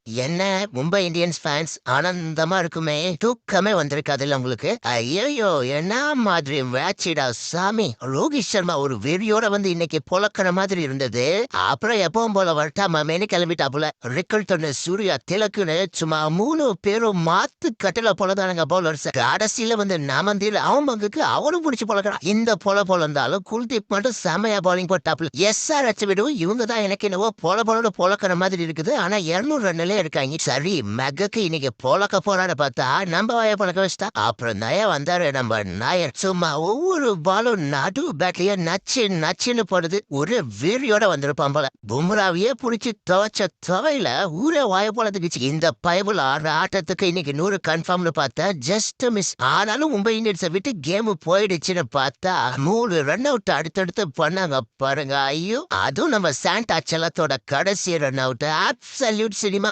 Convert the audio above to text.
என்ன Mumbai Indians fans ஆனந்தமா இருக்குமே, தூக்கமே வந்திருக்காதுல்ல உங்களுக்கு? ஐயையோ! என்ன மாதிரி மேட்சுடா சாமி! ரோஹித் சர்மா ஒரு வெறியோட வந்து இன்னைக்கு பொளக்குன மாதிரி இருந்தது. அப்புறம் எப்பவும் போல வரட்டாமாமேன்னு கிளம்பிட்டாப்புல. ரிக்கல்டன், சூர்யா, திலக்குன்னு சும்மா 3 பேரும் மாத்து கட்டில பொளந்தானுங்க பவுலர்ஸ். கடைசியில வந்து நாமந்தில அவன் பங்குக்கு அவனும் புடிச்சு பொளக்குறான். இந்த பொளந்தாலும் குல்தீப் மட்டும் செமையா பவுலிங் போட்டாப்புல. எஸ்ஆர்எச் விடவும் இவங்க தான் எனக்கு என்னவோ பொலன்னு பொளக்குற மாதிரி இருக்குது. ஆனா 200 ரன்னுல இருக்காங்க. சரி மெகக்கு இன்னைக்கு பொழக்க போறான்னு பார்த்தா நம்ம வாய பழக்க வச்சுட்டா. அப்புறம் நயா வந்தாரு நம்ம நாயர். சும்மா ஒவ்வொரு பாலும் நடு பேட்லயே நச்சுன்னு போடுது. ஒரு வீரியோட வந்திருப்பான் போல. பும்ராவையே புடிச்சு துவைச்ச துவையில ஊரே வாய பழத்துக்குச்சு. இந்த பயபுல ஆடுற ஆட்டத்துக்கு இன்னைக்கு 100 கன்ஃபார்ம்னு பார்த்தா ஜஸ்ட் மிஸ். ஆனாலும் மும்பை இந்தியன்ஸை விட்டு கேம் போயிடுச்சுன்னு பார்த்தா 3 ரன் அவுட் அடுத்தடுத்து பண்ணாங்க பாருங்க. ஐயோ, அதுவும் நம்ம சாண்டா செல்லத்தோட கடைசி ரன் அவுட். Absolute cinema.